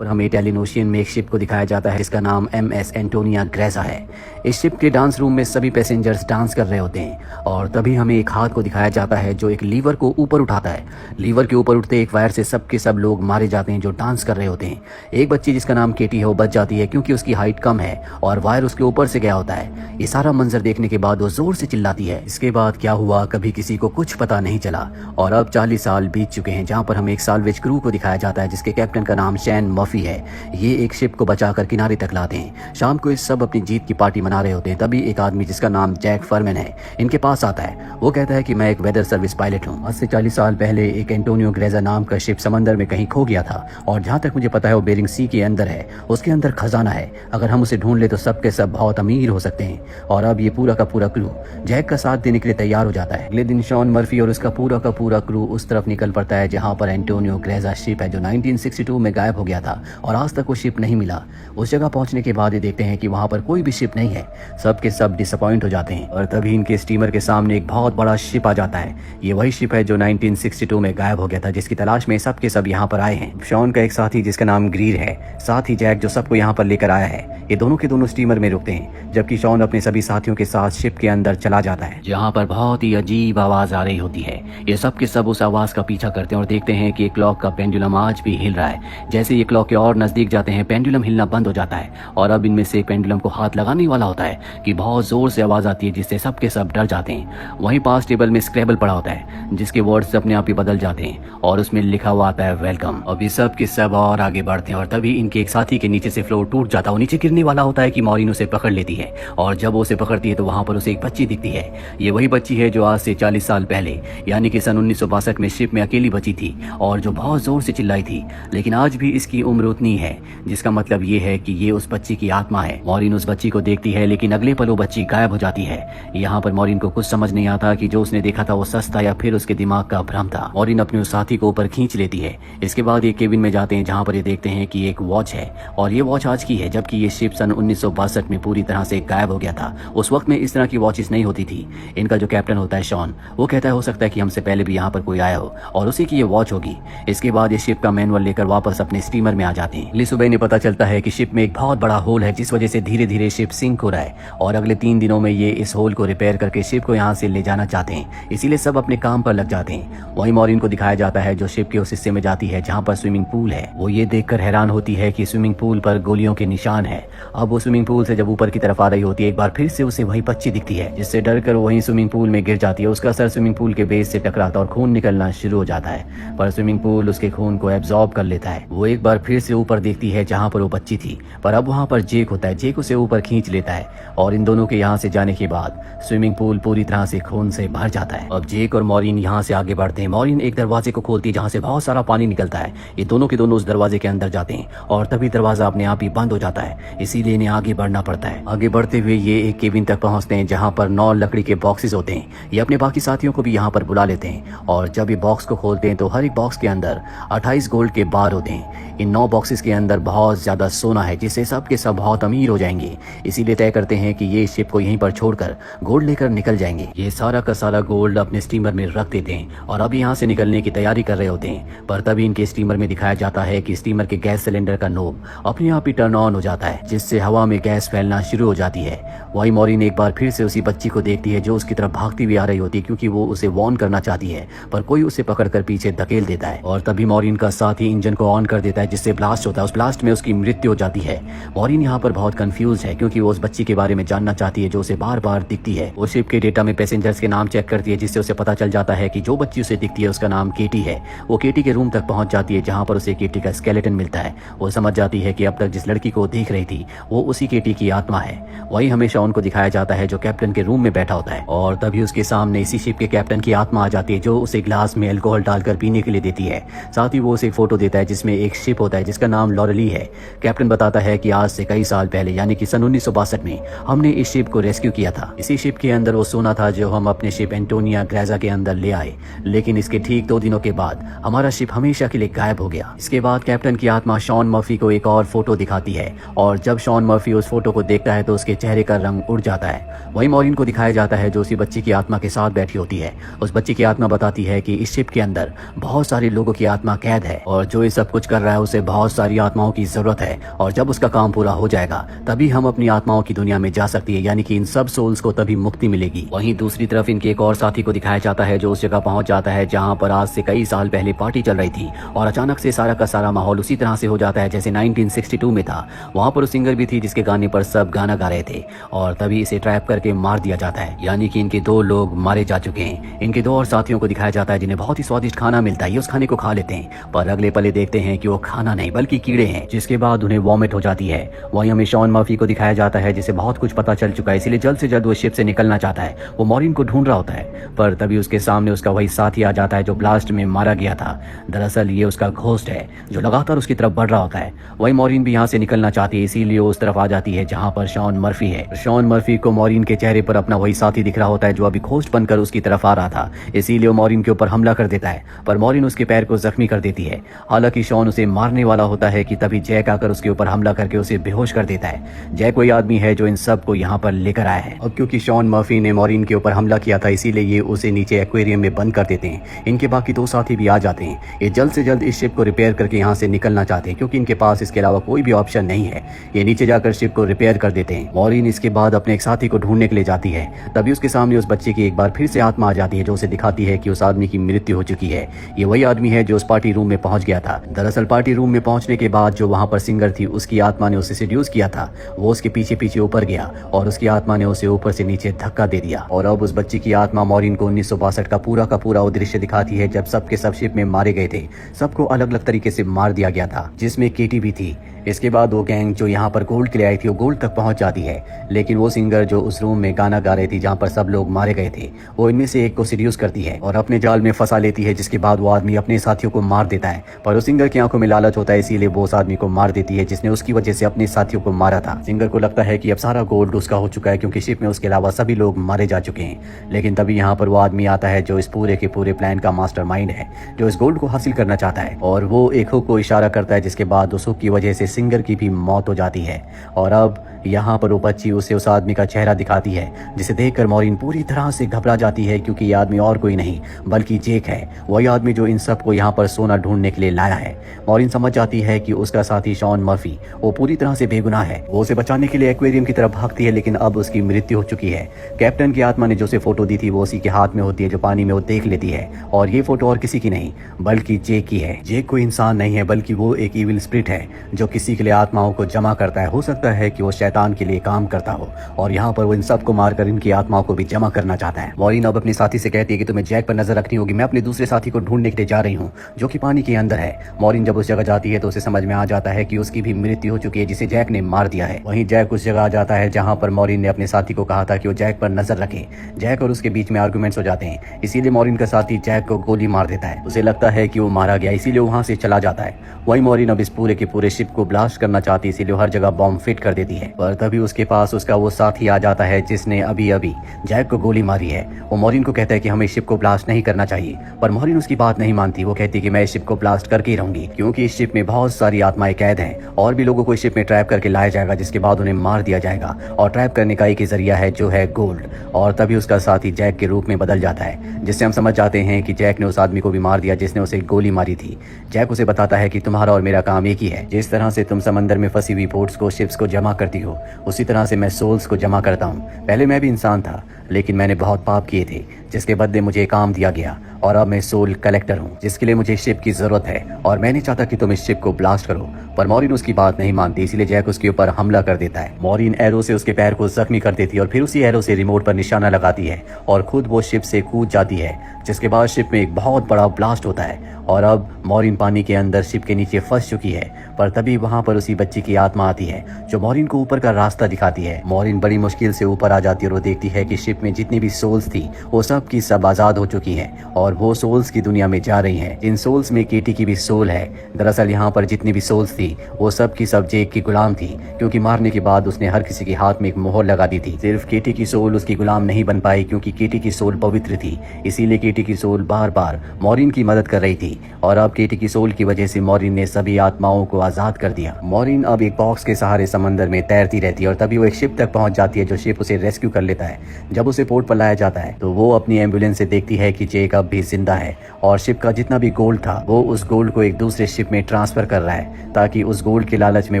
और हमें Italian ocean में एक शिप को दिखाया जाता है जिसका नाम MS एंटोनिया ग्रेजा है। इस शिप के डांस रूम में सभी पैसेंजर्स डांस कर रहे होते हैं और तभी हमें एक हाथ को दिखाया जाता है जो एक लीवर को ऊपर उठाता है। लीवर के ऊपर उठते एक वायर से सब के सब लोग मारे जाते हैं जो डांस कर रहे होते हैं। एक बच्ची जिसका नाम केटी है वो बच जाती है क्योंकि उसकी हाइट कम है और वायर उसके ऊपर से गया होता है। ये सारा मंजर देखने के बाद वो जोर से चिल्लाती है। इसके बाद क्या हुआ कभी किसी को कुछ पता नहीं चला और अब 40 साल बीत चुके हैं जहाँ पर हमें एक साल्वेज क्रू को दिखाया जाता है जिसके कैप्टन का नाम शैन मर्फी है। ये एक शिप को बचाकर किनारे तक लाते हैं। शाम को इस सब अपनी जीत की पार्टी मना रहे होते हैं। तभी एक आदमी जिसका नाम जैक फरमैन है इनके पास आता है। वो कहता है कि मैं एक वेदर सर्विस पायलट हूँ। आज से 40 साल पहले एक एंटोनियो ग्रेजा नाम का शिप समंदर में कहीं खो गया था और जहाँ तक मुझे पता है वो बेरिंग सी के अंदर है। उसके अंदर खजाना है। अगर हम उसे ढूंढ ले तो सब के सब बहुत अमीर हो सकते हैं। और अब ये पूरा का पूरा क्रू जैक का साथ देने के लिए तैयार हो जाता है। अगले दिन शॉन मर्फी और उसका पूरा का पूरा क्रू उस तरफ निकल पड़ता है जहाँ पर एंटोनियो ग्रेजा शिप है जो 1962 में गायब हो गया था और आज तक वो शिप नहीं मिला। उस जगह पहुंचने के बाद ये देखते हैं कि वहां पर कोई भी शिप नहीं है। सब के सब डिसअपॉइंट हो जाते हैं और तभी इनके स्टीमर के सामने एक बहुत बड़ा शिप आ जाता है। ये वही शिप है जो 1962 में गायब हो गया था जिसकी तलाश में सब के सब यहाँ पर आए हैं। शॉन का एक साथी जिसका नाम ग्रीर है, साथ ही जैक जो सबको यहाँ पर लेकर आया है, ये दोनों के दोनों स्टीमर में रुकते हैं जबकि शॉन अपने सभी साथियों के साथ शिप के अंदर चला जाता है जहाँ पर बहुत ही अजीब आवाज आ रही होती है। ये सब के सब उस आवाज का पीछा करते हैं और देखते हैं कि क्लॉक का पेंडुलम आज भी हिल रहा है। जैसे ये क्लॉक के और नजदीक जाते हैं पेंडुलम हिलना बंद हो जाता है और अब इनमें से पेंडुलम को हाथ लगाने वाला होता है कि बहुत जोर से आवाज आती है जिससे सब के सब डर जाते हैं। वहीं पास टेबल में स्क्रैबल पड़ा होता है जिसके वर्ड्स अपने आप ही बदल जाते हैं और उसमें लिखा हुआ आता है वेलकम। अभी सब के सब और आगे बढ़ते हैं और तभी इनके एक साथी के नीचे से फ्लोर टूट जाता है। वो नीचे गिरने वाला होता है कि मॉरिन उसे पकड़ लेती है और जब वो उसे पकड़ती है तो वहां पर उसे एक बच्ची दिखती है। ये वही बच्ची है जो आज से 40 साल पहले यानी कि सन 1962 में शिप में अकेली बची थी और जो बहुत जोर से चिल्लाई थी। लेकिन आज भी इसकी उम्र उतनी है जिसका मतलब ये है कि ये उस बच्ची की आत्मा है। मॉरिन उस बच्ची को देखती है लेकिन अगले पल वो बच्ची गायब हो जाती है। यहाँ पर मॉरिन को कुछ समझ नहीं आता कि जो उसने देखा था वो सच था या फिर उसके दिमाग का भ्रम था। मॉरिन अपने उस साथी को ऊपर खींच लेती है। इसके बाद ये केबिन में जाते हैं जहाँ पर ये देखते हैं कि एक वॉच है और ये वॉच आज की है जबकि ये शिप सन 1962 में पूरी तरह से गायब हो गया था। उस वक्त में इस तरह की वॉचेस नहीं होती थी। इनका जो कैप्टन होता है शॉन वो कहता है हो सकता है कि हमसे पहले भी यहाँ पर कोई आया हो और उसी की ये वॉच होगी। इसके बाद ये शिप का मैनुअल लेकर वापस अपने स्टीमर में आ जाते हैं। अगली सुबह इन्हें पता चलता है कि शिप में एक बहुत बड़ा होल है जिस वजह से धीरे धीरे शिप सिंक हो रहा है और अगले 3 दिनों में ये इस होल को रिपेयर करके शिप को यहाँ से ले जाना चाहते हैं। इसीलिए सब अपने काम पर लग जाते हैं। वहीं मॉरिन को दिखाया जाता है जो शिप के उस हिस्से में जाती है जहाँ पर स्विमिंग पूल है। वो ये देखकर हैरान होती है कि स्विमिंग पूल पर गोलियों के निशान है। अब वो स्विमिंग पूल से जब ऊपर की तरफ आ रही होती है एक बार फिर से उसे वही बच्ची दिखती है जिससे डरकर वहीं स्विमिंग पूल में गिर जाती है। उसका सर स्विमिंग पूल के बेस से टकराता और खून निकलना शुरू हो जाता है पर स्विमिंग पूल उसके खून को एब्जॉर्ब कर लेता है। वो एक बार फिर से ऊपर देखती है जहाँ पर वो बच्ची थी पर अब वहाँ पर जेक होता है। जेक उसे ऊपर खींच लेता है और इन दोनों के यहाँ से जाने के बाद स्विमिंग पूल पूरी तरह से खून से भर जाता है। अब जेक और मॉरिन यहाँ से आगे बढ़ते हैं। मॉरिन एक दरवाजे को खोलती है जहाँ से बहुत सारा पानी निकलता है। ये दोनों के दोनों उस दरवाजे के अंदर जाते हैं और तभी दरवाजा अपने आप ही बंद हो जाता है। इसीलिए इन्हें आगे बढ़ना पड़ता है। आगे बढ़ते हुए ये एक केबिन तक पहुँचते हैं जहाँ पर 9 लकड़ी के बॉक्सेस होते हैं। ये अपने बाकी साथियों को भी यहाँ पर बुला लेते हैं और जब ये बॉक्स को खोलते हैं तो हर एक बॉक्स के अंदर 28 गोल्ड के बार होते हैं। इन 9 बॉक्सेस के अंदर बहुत ज्यादा सोना है जिससे सब के सब बहुत अमीर हो जाएंगे। इसीलिए तय करते हैं कि ये शिप को यहीं पर छोड़कर गोल्ड लेकर निकल जाएंगे। ये सारा का सारा गोल्ड अपने स्टीमर में रख देते हैं और अब यहाँ से निकलने की तैयारी कर रहे होते हैं पर तभी इनके स्टीमर में दिखाया जाता है कि स्टीमर के गैस सिलेंडर का नोब अपने आप ही टर्न ऑन हो जाता है जिससे हवा में गैस फैलना शुरू हो जाती है। वही मॉरिन एक बार फिर से उसी बच्ची को देखती है जो उसकी तरफ भागती हुई आ रही होती है क्योंकि वो उसे वार्न करना चाहती है पर कोई उसे पकड़कर पीछे धकेल देता है और तभी मॉरिन का साथी इंजन को ऑन कर देता है जिससे ब्लास्ट होता है। उस ब्लास्ट में उसकी मृत्यु हो जाती है। मॉरिन यहाँ पर बहुत कंफ्यूज है क्योंकि वो उस बच्ची के बारे में जानना चाहती है जो उसे बार बार दिखती है। वो शिप के डेटा में पैसेंजर्स के नाम चेक करती है जिससे उसे पता चल जाता है कि जो बच्ची उसे दिखती है उसका नाम केटी है। वो केटी के रूम तक पहुंच जाती है जहाँ पर उसे केटी का स्केलेटन मिलता है। वो समझ जाती है कि अब तक जिस लड़की को देख रही थी वो उसी केटी की आत्मा है। वही हमें शॉन को दिखाया जाता है जो कैप्टन के रूम में बैठा होता है और तभी उसके सामने इसी शिप के कैप्टन की आत्मा आ जाती है जो उसे ग्लास में अल्कोहल डालकर पीने के लिए देती है। साथ ही वो उसे एक फोटो देता है जिसमें एक शिप होता है जिसका नाम लॉरेली है। कैप्टन बताता है कि आज से कई साल पहले यानी कि सन 1962 में हमने इस शिप को रेस्क्यू किया था। इसी शिप के अंदर वो सोना था जो हम अपने शिप एंटोनिया ग्रेजा के अंदर ले आए लेकिन इसके ठीक 2 दिनों के बाद हमारा शिप हमेशा के लिए गायब हो गया। इसके बाद कैप्टन की आत्मा शॉन मर्फी को एक और फोटो दिखाती है और जब शॉन मर्फी उस फोटो को देखता है तो उसके चेहरे का रंग उड़ जाता है। वही मॉरिन को दिखाया जाता है जो उसी बच्ची की आत्मा के साथ बैठी होती है। उस बच्ची की आत्मा बताती है कि इस शिप के अंदर बहुत सारे लोगों की आत्मा कैद है और जो ये सब कुछ कर रहा है उसे बहुत सारी आत्माओं की जरूरत है और जब उसका काम पूरा हो जाएगा तभी हम अपनी आत्माओं की दुनिया में जा सकती है, यानी कि इन सब सोल्स को तभी मुक्ति मिलेगी। वहीं दूसरी तरफ इनके एक और साथी को दिखाया जाता है जो उस जगह पहुंच जाता है जहां पर आज से कई साल पहले पार्टी चल रही थी और अचानक से सारा का सारा माहौल उसी तरह से हो जाता है जैसे 1962 में था। वहां पर उस सिंगर भी थी जिसके गाने पर सब गाना गा रहे थे और तभी इसे ट्रैप करके मार दिया जाता है, यानी कि इनके 2 लोग मारे जा चुके हैं। इनके 2 और साथियों को दिखाया जाता है जिन्हें बहुत ही स्वादिष्ट खाना मिलता है, ये उस खाने को खा लेते हैं पर अगले पले देखते हैं कि वो खाना नहीं बल्कि कीड़े हैं, जिसके बाद उन्हें वॉमिट हो जाती है। वहीं हमें शॉन मर्फी को दिखाया जाता है जिसे बहुत कुछ पता चल चुका है, इसलिए जल्द से जल्द वो शिप से निकलना चाहता है। वो मॉरिन को ढूंढ रहा होता है पर तभी उसके सामने उसका वही साथी आ जाता है जो ब्लास्ट में मारा गया था। दरअसल ये उसका घोस्ट है जो लगातार उसकी तरफ बढ़ रहा होता है। वही मॉरिन भी यहाँ से निकलना चाहती है, इसीलिए वो उस तरफ आ जाती है जहाँ पर शॉन मर्फी है। शॉन मर्फी को मॉरिन के चेहरे पर अपना वही साथी दिख रहा होता है जो अभी घोस्ट बनकर उसकी तरफ आ रहा था, इसीलिए वो मॉरिन के ऊपर हमला कर देता है पर मॉरिन उसके पैर को जख्मी कर देती है। हालांकि शॉन उसे मारने वाला होता है कि तभी जैक आकर उसके ऊपर हमला करके उसे बेहोश कर देता है। जैक वही आदमी है जो इन सब को यहाँ पर लेकर आया है। अब क्योंकि शॉन मर्फी ने मॉरिन के ऊपर हमला किया था इसीलिए ये उसे नीचे एक्वेरियम में बंद कर देते हैं। इनके बाकी 2 साथी भी आ जाते हैं। ये जल्द से जल्द इस शिप को रिपेयर करके यहाँ से निकलना चाहते हैं क्योंकि इनके पास इसके अलावा कोई भी ऑप्शन नहीं है। ये नीचे जाकर शिप को रिपेयर कर देते हैं। मॉरिन इसके बाद अपने एक साथी को ढूंढने के लिए जाती है, तभी उसके सामने उस बच्चे की एक बार फिर से आत्मा आ जाती है जो उसे दिखाती है कि उस आदमी की मृत्यु हो चुकी है। ये वही आदमी है जो उस पार्टी रूम में पहुंच गया था। दरअसल पार्टी रूम में पहुंचने के बाद जो वहां पर सिंगर थी उसकी आत्मा ने उसे सेड्यूस किया था, वो उसके पीछे पीछे ऊपर गया और उसकी आत्मा ने उसे ऊपर से नीचे धक्का दे दिया। और अब उस बच्चे की आत्मा मॉरिन को 1962 का पूरा वो दृश्य दिखाती है जब सबके सब शिप में मारे गए थे। सबको अलग अलग तरीके से मार दिया गया था जिसमें केटी भी थी। इसके बाद वो गैंग जो यहाँ पर गोल्ड के लिए आई थी वो गोल्ड तक पहुंच जाती है, लेकिन वो सिंगर जो उस रूम में गाना गा रही थी जहाँ पर सब लोग मारे गए थे वो इनमें से एक को सीड्यूस करती है और अपने जाल में फंसा लेती है, जिसके बाद वो आदमी अपने साथियों को मार देता है। पर उस सिंगर की आंखों में लालच होता है इसीलिए वो उस आदमी को मार देती है जिसने उसकी वजह से अपने साथियों को मारा था। सिंगर को लगता है कि अब सारा गोल्ड उसका हो चुका है क्योंकि शिप में उसके अलावा सभी लोग मारे जा चुके हैं। लेकिन तभी यहाँ पर वो आदमी आता है जो इस पूरे के पूरे प्लान का मास्टरमाइंड है, जो इस गोल्ड को हासिल करना चाहता है और वो एक हुक को इशारा करता है जिसके बाद उस हुक की वजह से सिंगर की भी मौत हो जाती है। और अब यहाँ पर वो बच्ची उसे उस आदमी का चेहरा दिखाती है जिसे देखकर मॉरिन पूरी तरह से घबरा जाती है क्योंकि ये आदमी और कोई नहीं बल्कि जेक है, वही आदमी जो इन सबको यहाँ पर सोना ढूंढने के लिए लाया है। मॉरिन समझ जाती है कि उसका साथी शॉन मर्फी वो पूरी तरह से बेगुनाह है। वो उसे बचाने के लिए एक्वेरियम की तरफ भागती है लेकिन अब उसकी मृत्यु हो चुकी है। कैप्टन की आत्मा ने जो उसे फोटो दी थी वो उसी के हाथ में होती है जो पानी में वो देख लेती है और ये फोटो और किसी की नहीं बल्कि जेक की है। जेक कोई इंसान नहीं है बल्कि वो एक इविल स्पिरिट है जो किसी के लिए आत्माओं को जमा करता है। हो सकता है कि वो शैतान के लिए काम करता हो और यहाँ पर वो इन सबको मारकर इनकी आत्माओं को भी जमा करना चाहता है। मॉरिन अब अपने साथी से कहती है कि तुम्हें जैक पर नजर रखनी होगी, मैं अपने दूसरे साथी को ढूंढने के लिए जा रही हूँ जो कि पानी के अंदर है। मॉरिन जब उस जगह जाती है तो उसे समझ में आ जाता है कि उसकी भी मृत्यु हो चुकी है जिसे जैक ने मार दिया है। वहीं जैक उस जगह आ जाता है जहाँ पर मॉरिन ने अपने साथी को कहा था कि वो जैक पर नजर रखे। जैक और उसके बीच में आर्गुमेंट्स हो जाते हैं, इसीलिए मॉरिन का साथी जैक को गोली मार देता है। उसे लगता है कि वो मारा गया इसीलिए वहां से चला जाता है। वहीं मॉरिन अब इस पूरे के पूरे शिप को ब्लास्ट करना चाहती है इसीलिए हर जगह बॉम्ब फिट कर देती है। पर तभी उसके पास उसका वो साथी आ जाता है जिसने अभी अभी जैक को गोली मारी है। वो मॉरिन को कहता है कि हमें शिप को ब्लास्ट नहीं करना चाहिए, पर मॉरिन उसकी बात नहीं मानती। वो कहती है कि मैं इस शिप को ब्लास्ट करके ही रहूंगी क्योंकि इस शिप में बहुत सारी आत्माएं कैद हैं और भी लोगों को इस शिप में ट्रैप करके लाया जाएगा जिसके बाद उन्हें मार दिया जाएगा और ट्रैप करने का एक ही जरिया है जो है गोल्ड। और तभी उसका साथी जैक के रूप में बदल जाता है जिससे हम समझ जाते हैं कि जैक ने उस आदमी को भी मार दिया जिसने उसे गोली मारी थी। जैक उसे बताता है कि तुम्हारा और मेरा काम एक ही है, जिस तरह से तुम समंदर में फंसी हुई बोट्स को शिप्स को जमा करती हो उसी तरह से मैं सोल्स को जमा करता हूँ। पहले मैं भी इंसान था लेकिन मैंने बहुत पाप किए थे जिसके बदले मुझे काम दिया गया और अब मैं सोल कलेक्टर हूँ जिसके लिए मुझे शिप की जरूरत है और मैं नहीं चाहता कि तुम इस शिप को ब्लास्ट करो। पर मॉरिन उसकी बात नहीं मानती इसीलिए जैक उसके ऊपर हमला कर देता है। मॉरिन एरो से उसके पैर को जख्मी कर देती है और फिर उसी एरो से रिमोट पर निशाना लगाती है और खुद वो शिप से कूद जाती है जिसके बाद शिप में एक बहुत बड़ा ब्लास्ट होता है और अब मॉरिन पानी के अंदर शिप के नीचे फंस चुकी है। पर तभी वहां पर उसी बच्ची की आत्मा आती है जो मॉरिन को ऊपर का रास्ता दिखाती है। मॉरिन बड़ी मुश्किल से ऊपर आ जाती है और वो देखती है कि शिप में जितनी भी सोल्स थी वो सब की सब आजाद हो चुकी हैं और वो सोल्स की दुनिया में जा रही हैं। इन सोल्स में केटी की भी सोल है। दरअसल यहाँ पर जितनी भी सोल्स थी वो सब की सब जेक की गुलाम थी क्योंकि मारने के बाद उसने हर किसी के हाथ में एक मोहर लगा दी थी। सिर्फ केटी की सोल उसकी गुलाम नहीं बन पाई क्योंकि केटी की सोल पवित्र थी, इसीलिए केटी की सोल बार बार मॉरिन की मदद कर रही थी और अब केटी की सोल की वजह से मॉरिन ने सभी आत्माओं को आजाद कर दिया। मॉरिन अब एक बॉक्स के सहारे समंदर में तैरती रहती है और तभी वो एक शिप तक पहुंच जाती है जो शिप उसे रेस्क्यू कर लेता है। जब उसे पोर्ट पर लाया जाता है तो वो अपनी एम्बुलेंस से देखती है कि जेक अब भी जिंदा है और शिप का जितना भी गोल्ड था वो उस गोल्ड को एक दूसरे शिप में ट्रांसफर कर रहा है ताकि उस गोल्ड के लालच में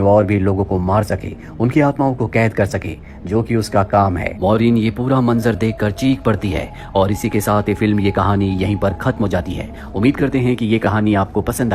वो और भी लोगों को मार सके, उनकी आत्माओं को कैद कर सके, जो कि उसका काम है। मॉरिन ये पूरा मंजर देखकर चीख पड़ती है और इसी के साथ ये फिल्म, ये कहानी यहीं पर खत्म हो जाती है। उम्मीद करते हैं कि ये कहानी आपको पसंद आई।